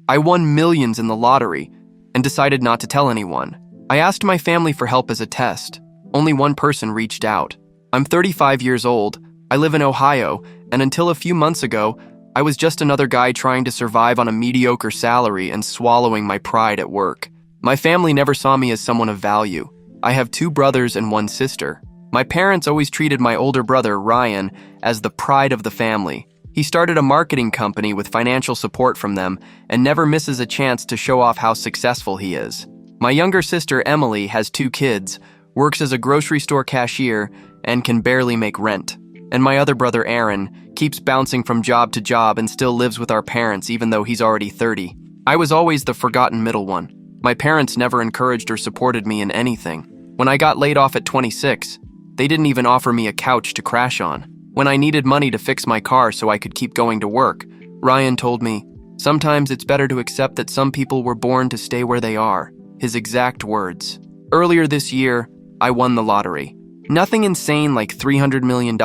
I won millions in the lottery and decided not to tell anyone. I asked my family for help as a test. Only one person reached out. I'm 35 years old, I live in Ohio, and until a few months ago, I was just another guy trying to survive on a mediocre salary and swallowing my pride at work. My family never saw me as someone of value. I have 2 brothers and 1 sister. My parents always treated my older brother, Ryan, as the pride of the family. He started a marketing company with financial support from them and never misses a chance to show off how successful he is. My younger sister, Emily, has 2 kids, works as a grocery store cashier, and can barely make rent. And my other brother, Aaron, keeps bouncing from job to job and still lives with our parents even though he's already 30. I was always the forgotten middle one. My parents never encouraged or supported me in anything. When I got laid off at 26, they didn't even offer me a couch to crash on. When I needed money to fix my car so I could keep going to work, Ryan told me, "Sometimes it's better to accept that some people were born to stay where they are." His exact words. Earlier this year, I won the lottery. Nothing insane like $300 million,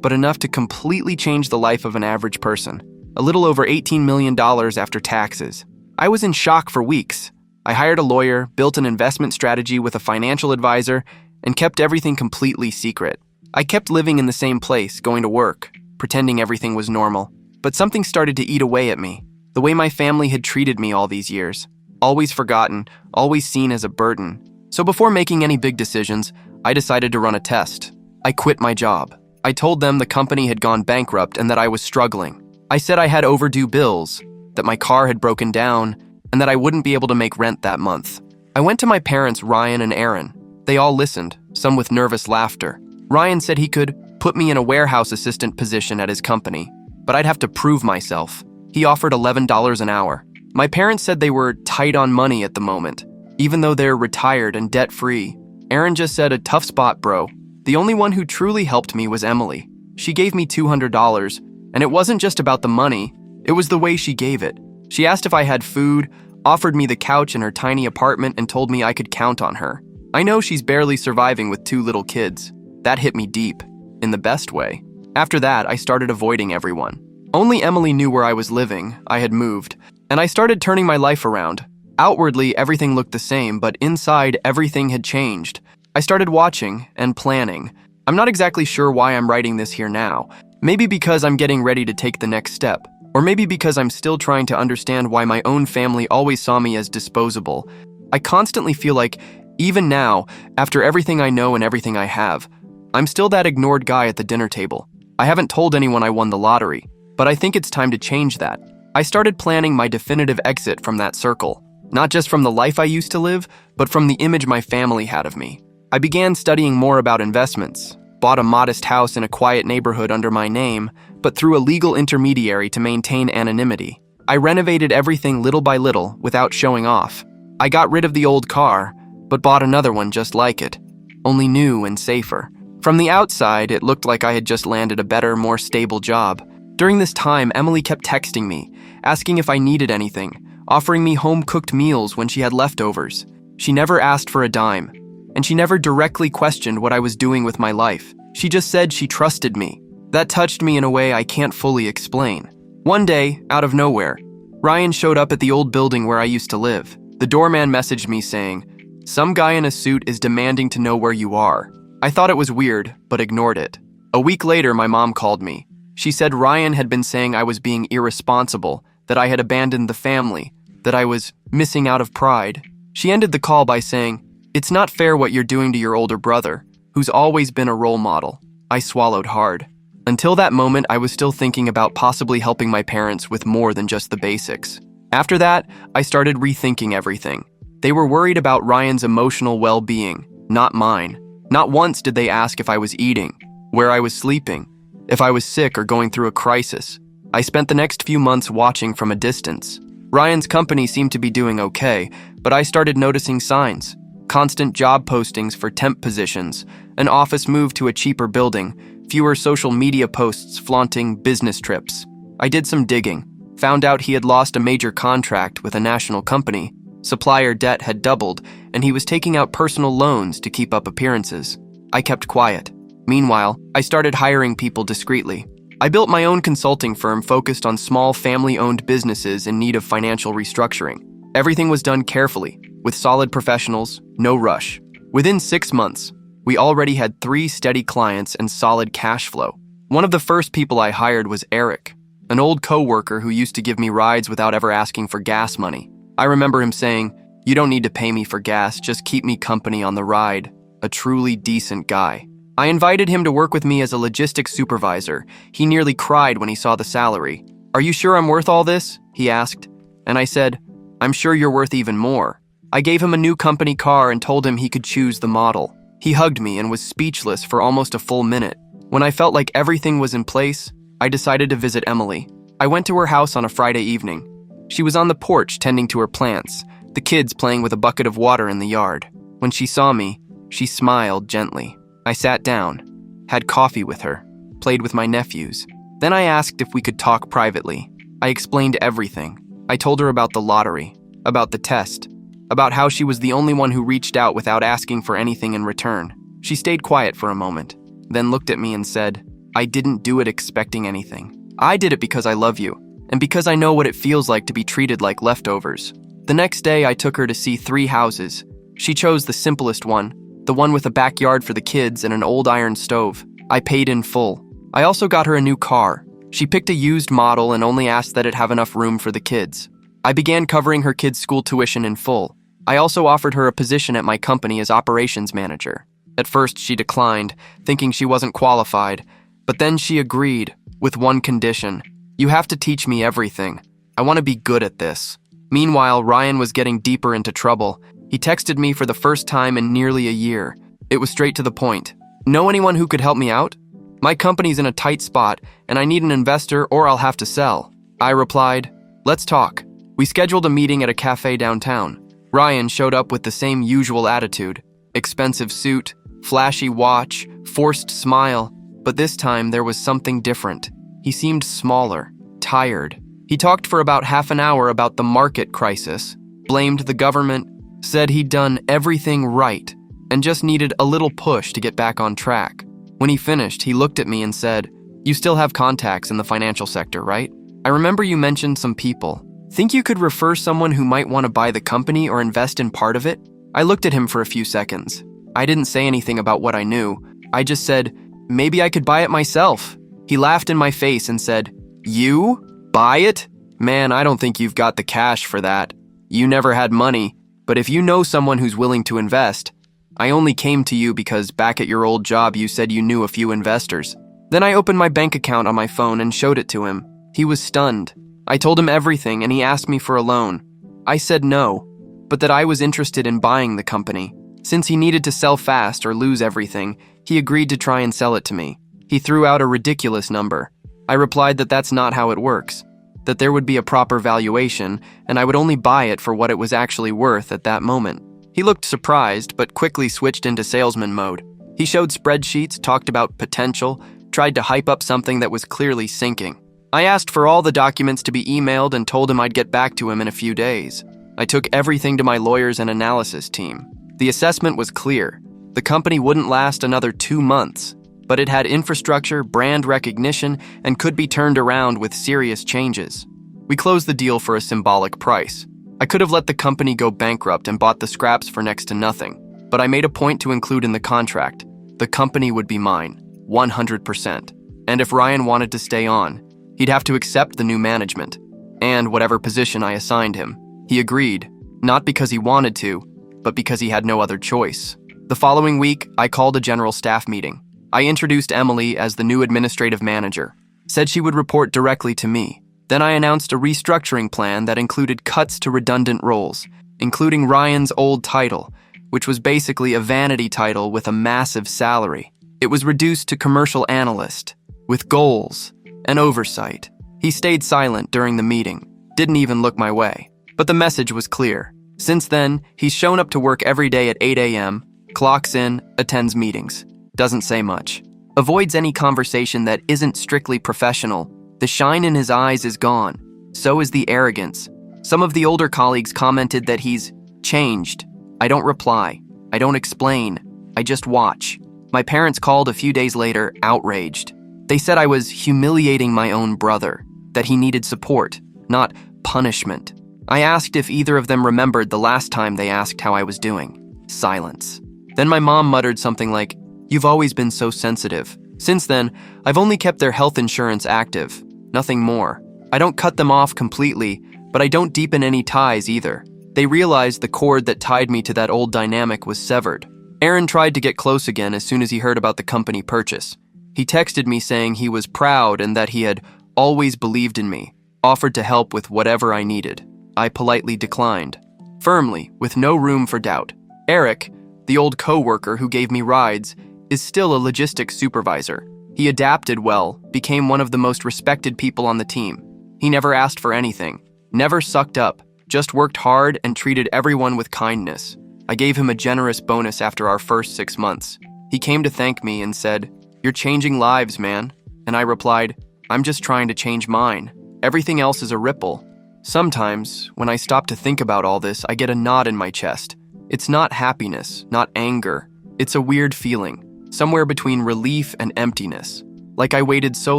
but enough to completely change the life of an average person. A little over $18 million after taxes. I was in shock for weeks. I hired a lawyer, built an investment strategy with a financial advisor, and kept everything completely secret. I kept living in the same place, going to work, pretending everything was normal. But something started to eat away at me. The way my family had treated me all these years. Always forgotten, always seen as a burden. So before making any big decisions, I decided to run a test. I quit my job. I told them the company had gone bankrupt and that I was struggling. I said I had overdue bills, that my car had broken down, and that I wouldn't be able to make rent that month. I went to my parents, Ryan and Aaron. They all listened, some with nervous laughter. Ryan said he could put me in a warehouse assistant position at his company, but I'd have to prove myself. He offered $11 an hour. My parents said they were tight on money at the moment, even though they're retired and debt-free. Aaron just said, "A tough spot, bro." The only one who truly helped me was Emily. She gave me $200, and it wasn't just about the money, it was the way she gave it. She asked if I had food, offered me the couch in her tiny apartment, and told me I could count on her. I know she's barely surviving with 2 little kids. That hit me deep, in the best way. After that, I started avoiding everyone. Only Emily knew where I was living. I had moved, and I started turning my life around. Outwardly, everything looked the same, but inside, everything had changed. I started watching and planning. I'm not exactly sure why I'm writing this here now. Maybe because I'm getting ready to take the next step, or maybe because I'm still trying to understand why my own family always saw me as disposable. I constantly feel like, even now, after everything I know and everything I have, I'm still that ignored guy at the dinner table. I haven't told anyone I won the lottery, but I think it's time to change that. I started planning my definitive exit from that circle, not just from the life I used to live, but from the image my family had of me. I began studying more about investments, bought a modest house in a quiet neighborhood under my name, but through a legal intermediary to maintain anonymity. I renovated everything little by little without showing off. I got rid of the old car, but bought another one just like it, only new and safer. From the outside, it looked like I had just landed a better, more stable job. During this time, Emily kept texting me, asking if I needed anything, offering me home-cooked meals when she had leftovers. She never asked for a dime, and she never directly questioned what I was doing with my life. She just said she trusted me. That touched me in a way I can't fully explain. One day, out of nowhere, Ryan showed up at the old building where I used to live. The doorman messaged me saying, "Some guy in a suit is demanding to know where you are." I thought it was weird, but ignored it. A week later, my mom called me. She said Ryan had been saying I was being irresponsible, that I had abandoned the family, that I was missing out of pride. She ended the call by saying, "It's not fair what you're doing to your older brother, who's always been a role model." I swallowed hard. Until that moment, I was still thinking about possibly helping my parents with more than just the basics. After that, I started rethinking everything. They were worried about Ryan's emotional well-being, not mine. Not once did they ask if I was eating, where I was sleeping, if I was sick or going through a crisis. I spent the next few months watching from a distance. Ryan's company seemed to be doing okay, but I started noticing signs. Constant job postings for temp positions, an office move to a cheaper building, fewer social media posts flaunting business trips. I did some digging, found out he had lost a major contract with a national company. Supplier debt had doubled, and he was taking out personal loans to keep up appearances. I kept quiet. Meanwhile, I started hiring people discreetly. I built my own consulting firm focused on small family-owned businesses in need of financial restructuring. Everything was done carefully, with solid professionals, no rush. Within 6 months, we already had 3 steady clients and solid cash flow. One of the first people I hired was Eric, an old co-worker who used to give me rides without ever asking for gas money. I remember him saying, "You don't need to pay me for gas, just keep me company on the ride." A truly decent guy. I invited him to work with me as a logistics supervisor. He nearly cried when he saw the salary. "Are you sure I'm worth all this?" he asked. And I said, "I'm sure you're worth even more." I gave him a new company car and told him he could choose the model. He hugged me and was speechless for almost a full minute. When I felt like everything was in place, I decided to visit Emily. I went to her house on a Friday evening. She was on the porch tending to her plants, the kids playing with a bucket of water in the yard. When she saw me, she smiled gently. I sat down, had coffee with her, played with my nephews. Then I asked if we could talk privately. I explained everything. I told her about the lottery, about the test, about how she was the only one who reached out without asking for anything in return. She stayed quiet for a moment, then looked at me and said, "I didn't do it expecting anything. I did it because I love you, and because I know what it feels like to be treated like leftovers." The next day, I took her to see 3 houses. She chose the simplest one, the one with a backyard for the kids and an old iron stove. I paid in full. I also got her a new car. She picked a used model and only asked that it have enough room for the kids. I began covering her kids' school tuition in full. I also offered her a position at my company as operations manager. At first, she declined, thinking she wasn't qualified, but then she agreed, with one condition. "You have to teach me everything. I want to be good at this." Meanwhile, Ryan was getting deeper into trouble. He texted me for the first time in nearly a year. It was straight to the point. "Know anyone who could help me out? My company's in a tight spot, and I need an investor or I'll have to sell." I replied, "Let's talk." We scheduled a meeting at a cafe downtown. Ryan showed up with the same usual attitude. Expensive suit, flashy watch, forced smile. But this time there was something different. He seemed smaller, tired. He talked for about half an hour about the market crisis, blamed the government, said he'd done everything right, and just needed a little push to get back on track. When he finished, he looked at me and said, "You still have contacts in the financial sector, right? I remember you mentioned some people. Think you could refer someone who might want to buy the company or invest in part of it?" I looked at him for a few seconds. I didn't say anything about what I knew. I just said, "Maybe I could buy it myself." He laughed in my face and said, "You? Buy it? Man, I don't think you've got the cash for that. You never had money. But if you know someone who's willing to invest, I only came to you because back at your old job you said you knew a few investors." Then I opened my bank account on my phone and showed it to him. He was stunned. I told him everything and he asked me for a loan. I said no, but that I was interested in buying the company. Since he needed to sell fast or lose everything, he agreed to try and sell it to me. He threw out a ridiculous number. I replied that that's not how it works, that there would be a proper valuation, and I would only buy it for what it was actually worth at that moment. He looked surprised, but quickly switched into salesman mode. He showed spreadsheets, talked about potential, tried to hype up something that was clearly sinking. I asked for all the documents to be emailed and told him I'd get back to him in a few days. I took everything to my lawyers and analysis team. The assessment was clear. The company wouldn't last another 2 months, but it had infrastructure, brand recognition, and could be turned around with serious changes. We closed the deal for a symbolic price. I could have let the company go bankrupt and bought the scraps for next to nothing, but I made a point to include in the contract, the company would be mine, 100%. And if Ryan wanted to stay on, he'd have to accept the new management, and whatever position I assigned him. He agreed, not because he wanted to, but because he had no other choice. The following week, I called a general staff meeting. I introduced Emily as the new administrative manager, said she would report directly to me. Then I announced a restructuring plan that included cuts to redundant roles, including Ryan's old title, which was basically a vanity title with a massive salary. It was reduced to commercial analyst, with goals and oversight. He stayed silent during the meeting, didn't even look my way. But the message was clear. Since then, he's shown up to work every day at 8 a.m., clocks in, attends meetings, doesn't say much, avoids any conversation that isn't strictly professional. The shine in his eyes is gone. So is the arrogance. Some of the older colleagues commented that he's changed. I don't reply. I don't explain. I just watch. My parents called a few days later, outraged. They said I was humiliating my own brother, that he needed support, not punishment. I asked if either of them remembered the last time they asked how I was doing. Silence. Then my mom muttered something like, "You've always been so sensitive." Since then, I've only kept their health insurance active, nothing more. I don't cut them off completely, but I don't deepen any ties either. They realized the cord that tied me to that old dynamic was severed. Aaron tried to get close again as soon as he heard about the company purchase. He texted me saying he was proud and that he had always believed in me, offered to help with whatever I needed. I politely declined, firmly, with no room for doubt. Eric, the old co-worker who gave me rides, is still a logistics supervisor. He adapted well, became one of the most respected people on the team. He never asked for anything, never sucked up, just worked hard and treated everyone with kindness. I gave him a generous bonus after our first 6 months. He came to thank me and said, "You're changing lives, man." And I replied, "I'm just trying to change mine. Everything else is a ripple." Sometimes, when I stop to think about all this, I get a knot in my chest. It's not happiness, not anger. It's a weird feeling, somewhere between relief and emptiness. Like I waited so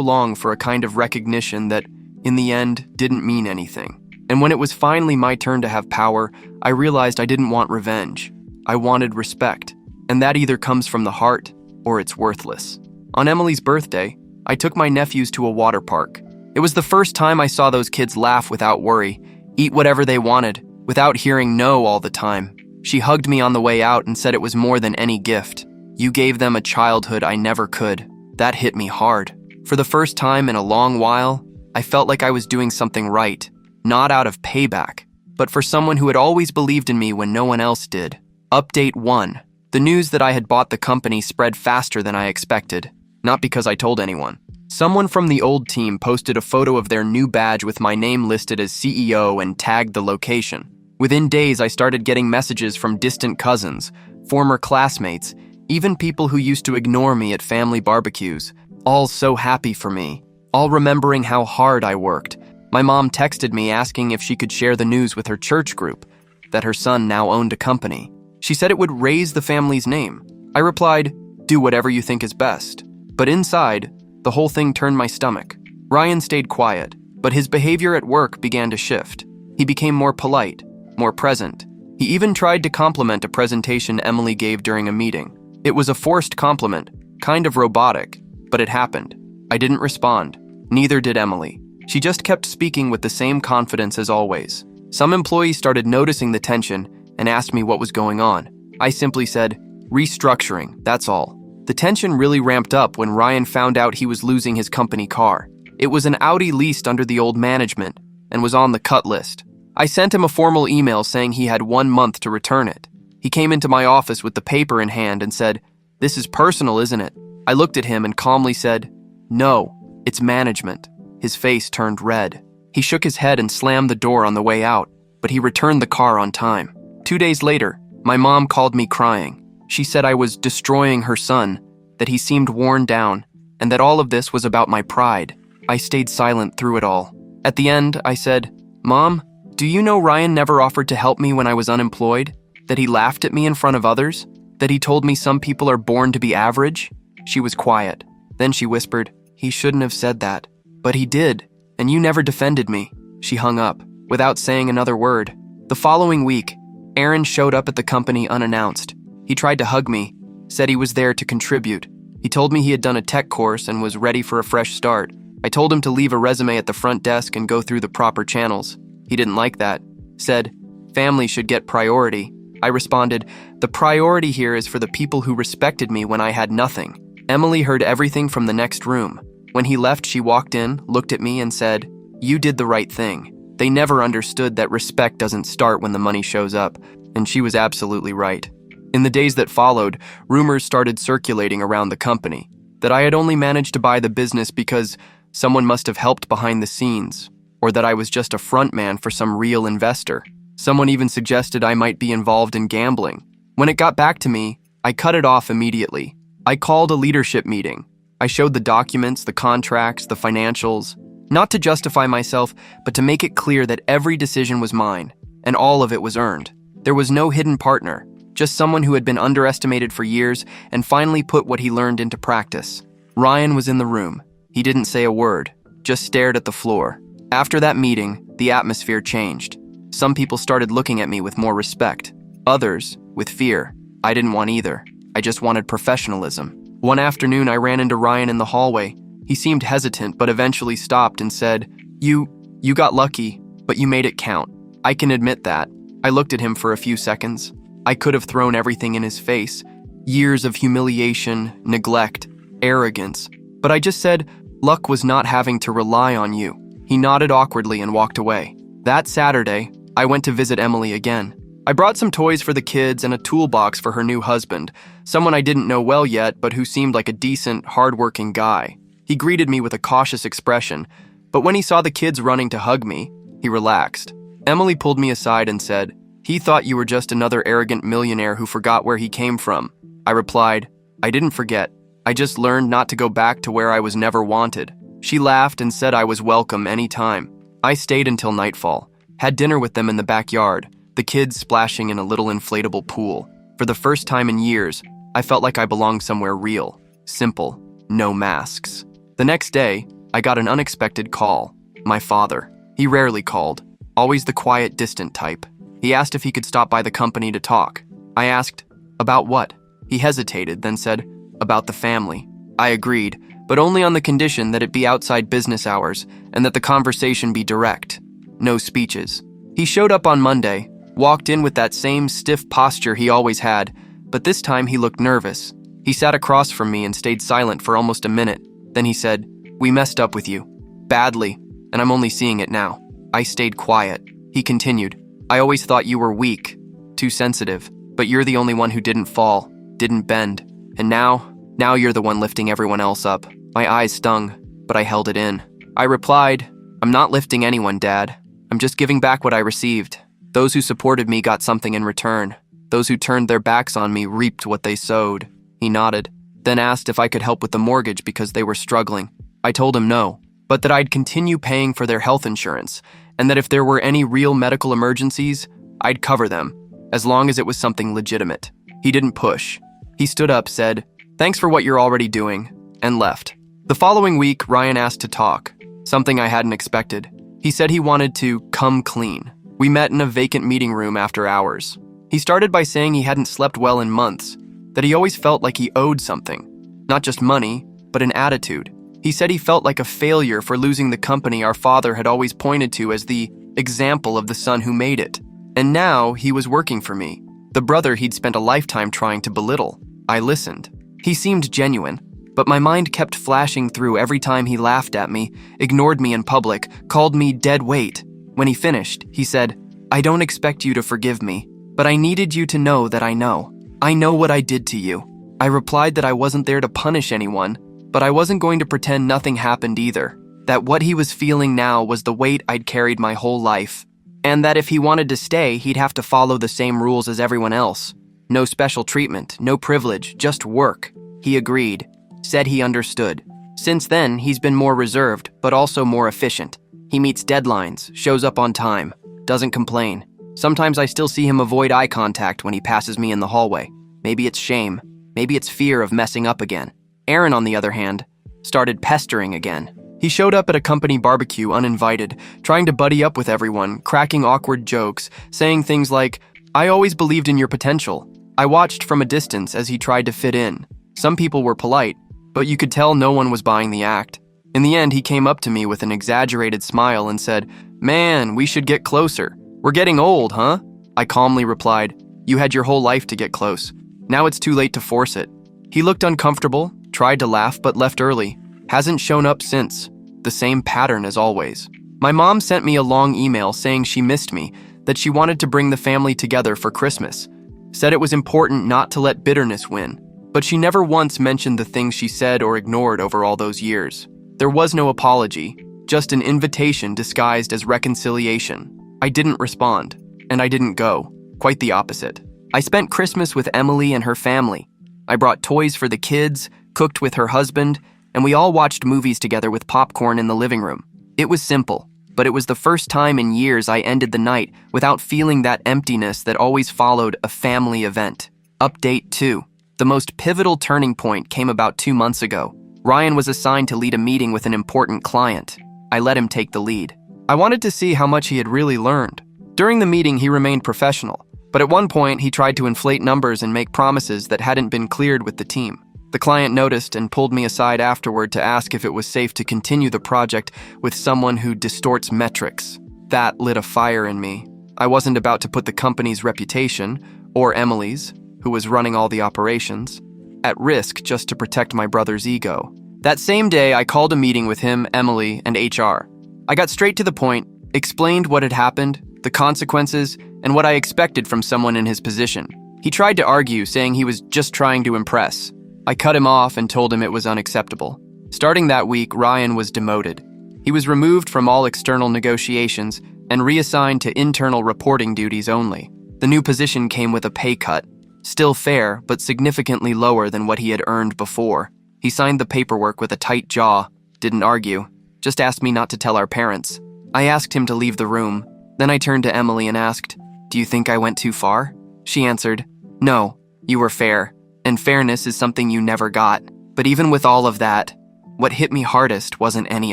long for a kind of recognition that, in the end, didn't mean anything. And when it was finally my turn to have power, I realized I didn't want revenge. I wanted respect. And that either comes from the heart, or it's worthless. On Emily's birthday, I took my nephews to a water park. It was the first time I saw those kids laugh without worry, eat whatever they wanted, without hearing no all the time. She hugged me on the way out and said it was more than any gift. "You gave them a childhood I never could." That hit me hard. For the first time in a long while, I felt like I was doing something right, not out of payback, but for someone who had always believed in me when no one else did. Update 1. The news that I had bought the company spread faster than I expected, not because I told anyone. Someone from the old team posted a photo of their new badge with my name listed as CEO and tagged the location. Within days, I started getting messages from distant cousins, former classmates, even people who used to ignore me at family barbecues, all so happy for me, all remembering how hard I worked. My mom texted me asking if she could share the news with her church group, that her son now owned a company. She said it would raise the family's name. I replied, "Do whatever you think is best." But inside, the whole thing turned my stomach. Ryan stayed quiet, but his behavior at work began to shift. He became more polite, more present. He even tried to compliment a presentation Emily gave during a meeting. It was a forced compliment, kind of robotic, but it happened. I didn't respond. Neither did Emily. She just kept speaking with the same confidence as always. Some employees started noticing the tension and asked me what was going on. I simply said, "Restructuring, that's all." The tension really ramped up when Ryan found out he was losing his company car. It was an Audi leased under the old management and was on the cut list. I sent him a formal email saying he had 1 month to return it. He came into my office with the paper in hand and said, "This is personal, isn't it?" I looked at him and calmly said, "No, it's management." His face turned red. He shook his head and slammed the door on the way out, but he returned the car on time. 2 days later, my mom called me crying. She said I was destroying her son, that he seemed worn down, and that all of this was about my pride. I stayed silent through it all. At the end, I said, "Mom, do you know Ryan never offered to help me when I was unemployed? That he laughed at me in front of others? That he told me some people are born to be average?" She was quiet. Then she whispered, "He shouldn't have said that. But he did, and you never defended me." She hung up, without saying another word. The following week, Aaron showed up at the company unannounced. He tried to hug me, said he was there to contribute. He told me he had done a tech course and was ready for a fresh start. I told him to leave a resume at the front desk and go through the proper channels. He didn't like that. Said, "Family should get priority." I responded, "The priority here is for the people who respected me when I had nothing." Emily heard everything from the next room. When he left, she walked in, looked at me, and said, "You did the right thing." They never understood that respect doesn't start when the money shows up, and she was absolutely right. In the days that followed, rumors started circulating around the company that I had only managed to buy the business because someone must have helped behind the scenes, or that I was just a front man for some real investor. Someone even suggested I might be involved in gambling. When it got back to me, I cut it off immediately. I called a leadership meeting. I showed the documents, the contracts, the financials, not to justify myself, but to make it clear that every decision was mine, and all of it was earned. There was no hidden partner, just someone who had been underestimated for years and finally put what he learned into practice. Ryan was in the room. He didn't say a word, just stared at the floor. After that meeting, the atmosphere changed. Some people started looking at me with more respect. Others, with fear. I didn't want either. I just wanted professionalism. One afternoon, I ran into Ryan in the hallway. He seemed hesitant, but eventually stopped and said, You got lucky, but you made it count. I can admit that. I looked at him for a few seconds. I could have thrown everything in his face. Years of humiliation, neglect, arrogance. But I just said, luck was not having to rely on you. He nodded awkwardly and walked away. That Saturday, I went to visit Emily again. I brought some toys for the kids and a toolbox for her new husband, someone I didn't know well yet, but who seemed like a decent, hardworking guy. He greeted me with a cautious expression, but when he saw the kids running to hug me, he relaxed. Emily pulled me aside and said, "He thought you were just another arrogant millionaire who forgot where he came from." I replied, "I didn't forget. I just learned not to go back to where I was never wanted." She laughed and said I was welcome any time. I stayed until nightfall, had dinner with them in the backyard, the kids splashing in a little inflatable pool. For the first time in years, I felt like I belonged somewhere real, simple, no masks. The next day, I got an unexpected call. My father. He rarely called, always the quiet, distant type. He asked if he could stop by the company to talk. I asked, "About what?" He hesitated, then said, "About the family." I agreed, but only on the condition that it be outside business hours and that the conversation be direct. No speeches. He showed up on Monday, walked in with that same stiff posture he always had, but this time he looked nervous. He sat across from me and stayed silent for almost a minute. Then he said, "We messed up with you. Badly, and I'm only seeing it now." I stayed quiet. He continued, "I always thought you were weak, too sensitive, but you're the only one who didn't fall, didn't bend. And now you're the one lifting everyone else up." My eyes stung, but I held it in. I replied, "I'm not lifting anyone, Dad. I'm just giving back what I received. Those who supported me got something in return. Those who turned their backs on me reaped what they sowed." He nodded, then asked if I could help with the mortgage because they were struggling. I told him no, but that I'd continue paying for their health insurance, and that if there were any real medical emergencies, I'd cover them, as long as it was something legitimate. He didn't push. He stood up, said, "Thanks for what you're already doing," and left. The following week, Ryan asked to talk, something I hadn't expected. He said he wanted to come clean. We met in a vacant meeting room after hours. He started by saying he hadn't slept well in months, that he always felt like he owed something, not just money, but an attitude. He said he felt like a failure for losing the company our father had always pointed to as the example of the son who made it. And now he was working for me, the brother he'd spent a lifetime trying to belittle. I listened. He seemed genuine, but my mind kept flashing through every time he laughed at me, ignored me in public, called me dead weight. When he finished, he said, "I don't expect you to forgive me, but I needed you to know that I know. I know what I did to you." I replied that I wasn't there to punish anyone, but I wasn't going to pretend nothing happened either, that what he was feeling now was the weight I'd carried my whole life, and that if he wanted to stay, he'd have to follow the same rules as everyone else. No special treatment, no privilege, just work. He agreed, said he understood. Since then, he's been more reserved, but also more efficient. He meets deadlines, shows up on time, doesn't complain. Sometimes I still see him avoid eye contact when he passes me in the hallway. Maybe it's shame, maybe it's fear of messing up again. Aaron, on the other hand, started pestering again. He showed up at a company barbecue uninvited, trying to buddy up with everyone, cracking awkward jokes, saying things like, "I always believed in your potential." I watched from a distance as he tried to fit in. Some people were polite, but you could tell no one was buying the act. In the end, he came up to me with an exaggerated smile and said, "Man, we should get closer. We're getting old, huh?" I calmly replied, "You had your whole life to get close. Now it's too late to force it." He looked uncomfortable, tried to laugh, but left early. Hasn't shown up since. The same pattern as always. My mom sent me a long email saying she missed me, that she wanted to bring the family together for Christmas. Said it was important not to let bitterness win. But she never once mentioned the things she said or ignored over all those years. There was no apology, just an invitation disguised as reconciliation. I didn't respond, and I didn't go. Quite the opposite. I spent Christmas with Emily and her family. I brought toys for the kids, cooked with her husband, and we all watched movies together with popcorn in the living room. It was simple, but it was the first time in years I ended the night without feeling that emptiness that always followed a family event. Update 2. The most pivotal turning point came about 2 months ago. Ryan was assigned to lead a meeting with an important client. I let him take the lead. I wanted to see how much he had really learned. During the meeting, he remained professional, but at one point, he tried to inflate numbers and make promises that hadn't been cleared with the team. The client noticed and pulled me aside afterward to ask if it was safe to continue the project with someone who distorts metrics. That lit a fire in me. I wasn't about to put the company's reputation, or Emily's, who was running all the operations, at risk just to protect my brother's ego. That same day, I called a meeting with him, Emily, and HR. I got straight to the point, explained what had happened, the consequences, and what I expected from someone in his position. He tried to argue, saying he was just trying to impress. I cut him off and told him it was unacceptable. Starting that week, Ryan was demoted. He was removed from all external negotiations and reassigned to internal reporting duties only. The new position came with a pay cut, still fair, but significantly lower than what he had earned before. He signed the paperwork with a tight jaw, didn't argue, just asked me not to tell our parents. I asked him to leave the room. Then I turned to Emily and asked, "Do you think I went too far?" She answered, "No, you were fair. And fairness is something you never got." But even with all of that, what hit me hardest wasn't any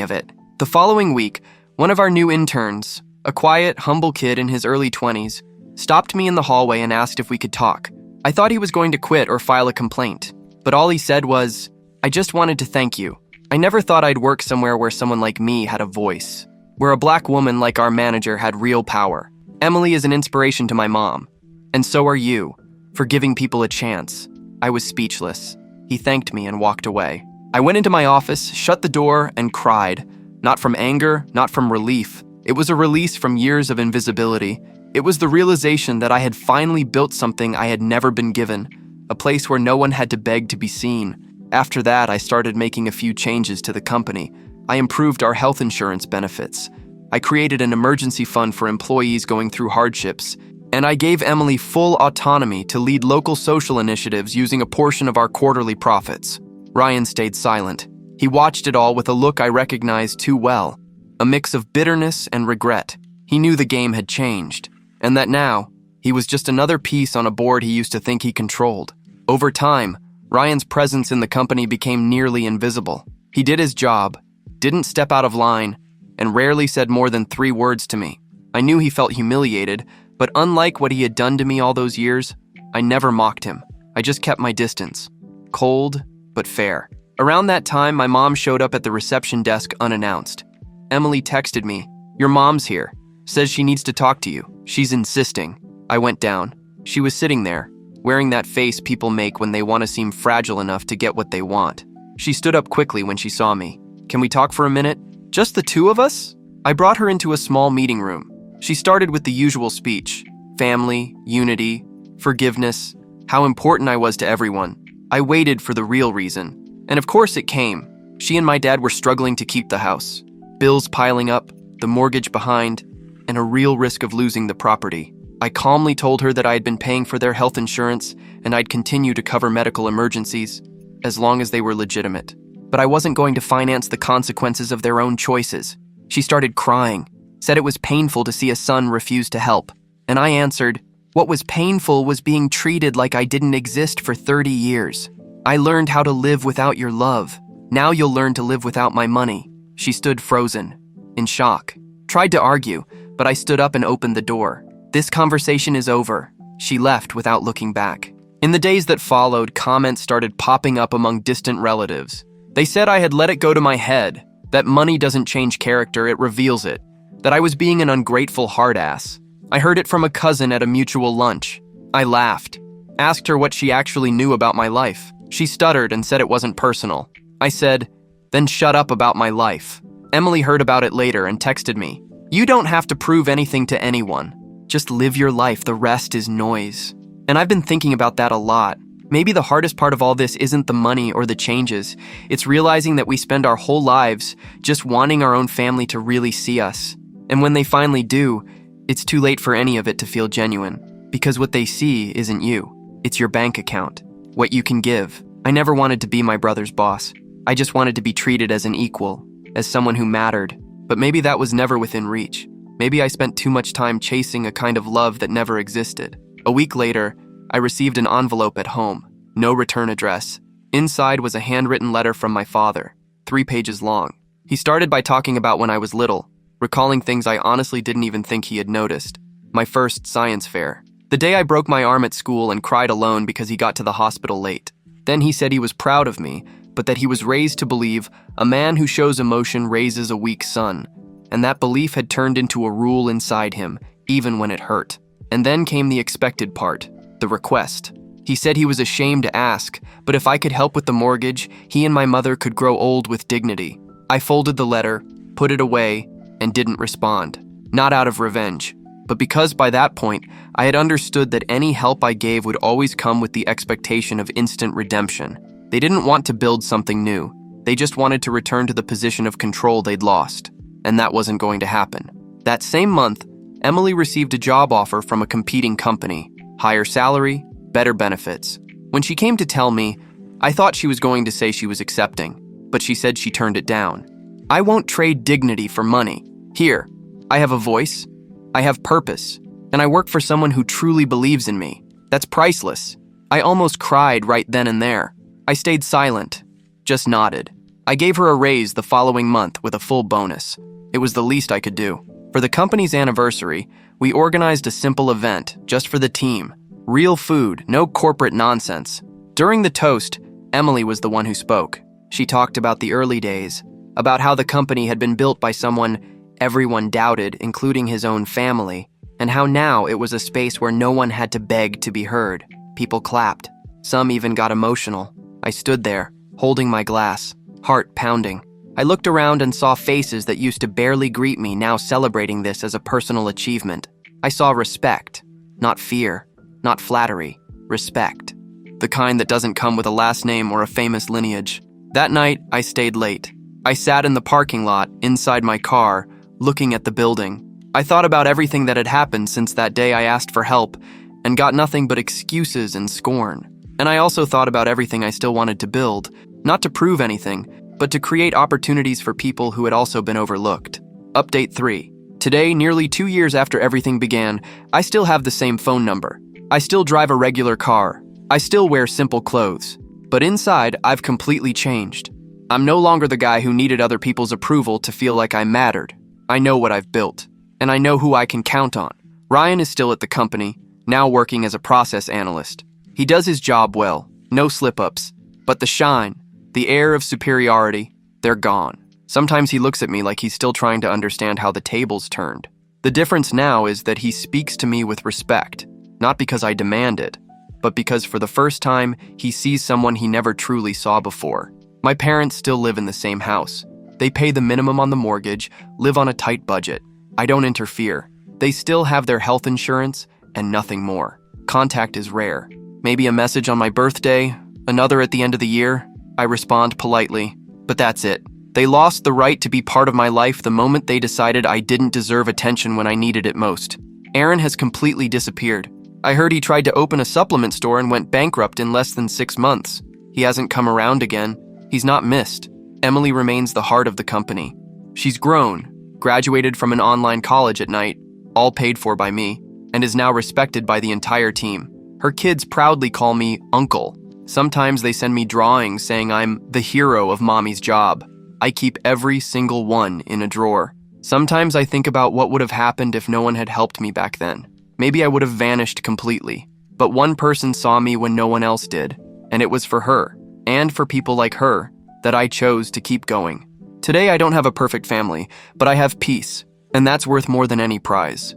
of it. The following week, one of our new interns, a quiet, humble kid in his early 20s, stopped me in the hallway and asked if we could talk. I thought he was going to quit or file a complaint, but all he said was, "I just wanted to thank you. I never thought I'd work somewhere where someone like me had a voice, where a black woman like our manager had real power. Emily is an inspiration to my mom, and so are you, for giving people a chance." I was speechless. He thanked me and walked away. I went into my office, shut the door, and cried. Not from anger, not from relief. It was a release from years of invisibility. It was the realization that I had finally built something I had never been given, a place where no one had to beg to be seen. After that, I started making a few changes to the company. I improved our health insurance benefits. I created an emergency fund for employees going through hardships. And I gave Emily full autonomy to lead local social initiatives using a portion of our quarterly profits. Ryan stayed silent. He watched it all with a look I recognized too well, a mix of bitterness and regret. He knew the game had changed, and that now, he was just another piece on a board he used to think he controlled. Over time, Ryan's presence in the company became nearly invisible. He did his job, didn't step out of line, and rarely said more than 3 words to me. I knew he felt humiliated, but unlike what he had done to me all those years, I never mocked him. I just kept my distance. Cold, but fair. Around that time, my mom showed up at the reception desk unannounced. Emily texted me, "Your mom's here. Says she needs to talk to you. She's insisting." I went down. She was sitting there, wearing that face people make when they want to seem fragile enough to get what they want. She stood up quickly when she saw me. "Can we talk for a minute? Just the 2 of us?" I brought her into a small meeting room. She started with the usual speech: family, unity, forgiveness, how important I was to everyone. I waited for the real reason. And of course it came. She and my dad were struggling to keep the house. Bills piling up, the mortgage behind, and a real risk of losing the property. I calmly told her that I had been paying for their health insurance and I'd continue to cover medical emergencies as long as they were legitimate. But I wasn't going to finance the consequences of their own choices. She started crying, said it was painful to see a son refuse to help. And I answered, what was painful was being treated like I didn't exist for 30 years. I learned how to live without your love. Now you'll learn to live without my money. She stood frozen, in shock. Tried to argue, but I stood up and opened the door. This conversation is over. She left without looking back. In the days that followed, comments started popping up among distant relatives. They said I had let it go to my head, that money doesn't change character, it reveals it, that I was being an ungrateful hard-ass. I heard it from a cousin at a mutual lunch. I laughed, asked her what she actually knew about my life. She stuttered and said it wasn't personal. I said, then shut up about my life. Emily heard about it later and texted me, you don't have to prove anything to anyone. Just live your life, the rest is noise. And I've been thinking about that a lot. Maybe the hardest part of all this isn't the money or the changes. It's realizing that we spend our whole lives just wanting our own family to really see us. And when they finally do, it's too late for any of it to feel genuine. Because what they see isn't you. It's your bank account. What you can give. I never wanted to be my brother's boss. I just wanted to be treated as an equal, as someone who mattered. But maybe that was never within reach. Maybe I spent too much time chasing a kind of love that never existed. A week later, I received an envelope at home. No return address. Inside was a handwritten letter from my father, 3 pages long. He started by talking about when I was little, recalling things I honestly didn't even think he had noticed. My first science fair. The day I broke my arm at school and cried alone because he got to the hospital late. Then he said he was proud of me, but that he was raised to believe a man who shows emotion raises a weak son, and that belief had turned into a rule inside him, even when it hurt. And then came the expected part, the request. He said he was ashamed to ask, but if I could help with the mortgage, he and my mother could grow old with dignity. I folded the letter, put it away, and didn't respond. Not out of revenge, but because by that point, I had understood that any help I gave would always come with the expectation of instant redemption. They didn't want to build something new. They just wanted to return to the position of control they'd lost, and that wasn't going to happen. That same month, Emily received a job offer from a competing company, higher salary, better benefits. When she came to tell me, I thought she was going to say she was accepting, but she said she turned it down. I won't trade dignity for money. Here, I have a voice, I have purpose, and I work for someone who truly believes in me. That's priceless. I almost cried right then and there. I stayed silent, just nodded. I gave her a raise the following month with a full bonus. It was the least I could do. For the company's anniversary, we organized a simple event just for the team. Real food, no corporate nonsense. During the toast, Emily was the one who spoke. She talked about the early days, about how the company had been built by someone everyone doubted, including his own family, and how now it was a space where no one had to beg to be heard. People clapped. Some even got emotional. I stood there, holding my glass, heart pounding. I looked around and saw faces that used to barely greet me now celebrating this as a personal achievement. I saw respect, not fear, not flattery, respect. The kind that doesn't come with a last name or a famous lineage. That night, I stayed late. I sat in the parking lot, inside my car, looking at the building. I thought about everything that had happened since that day I asked for help and got nothing but excuses and scorn. And I also thought about everything I still wanted to build, not to prove anything, but to create opportunities for people who had also been overlooked. Update 3. Today, nearly 2 years after everything began, I still have the same phone number. I still drive a regular car. I still wear simple clothes. But inside, I've completely changed. I'm no longer the guy who needed other people's approval to feel like I mattered. I know what I've built, and I know who I can count on. Ryan is still at the company, now working as a process analyst. He does his job well, no slip-ups, but the shine, the air of superiority, they're gone. Sometimes he looks at me like he's still trying to understand how the tables turned. The difference now is that he speaks to me with respect, not because I demand it, but because for the first time, he sees someone he never truly saw before. My parents still live in the same house. They pay the minimum on the mortgage, live on a tight budget. I don't interfere. They still have their health insurance and nothing more. Contact is rare. Maybe a message on my birthday, another at the end of the year. I respond politely, but that's it. They lost the right to be part of my life the moment they decided I didn't deserve attention when I needed it most. Aaron has completely disappeared. I heard he tried to open a supplement store and went bankrupt in less than 6 months. He hasn't come around again. He's not missed. Emily remains the heart of the company. She's grown, graduated from an online college at night, all paid for by me, and is now respected by the entire team. Her kids proudly call me Uncle. Sometimes they send me drawings saying I'm the hero of Mommy's job. I keep every single one in a drawer. Sometimes I think about what would have happened if no one had helped me back then. Maybe I would have vanished completely. But one person saw me when no one else did, and it was for her, and for people like her, that I chose to keep going. Today I don't have a perfect family, but I have peace, and that's worth more than any prize.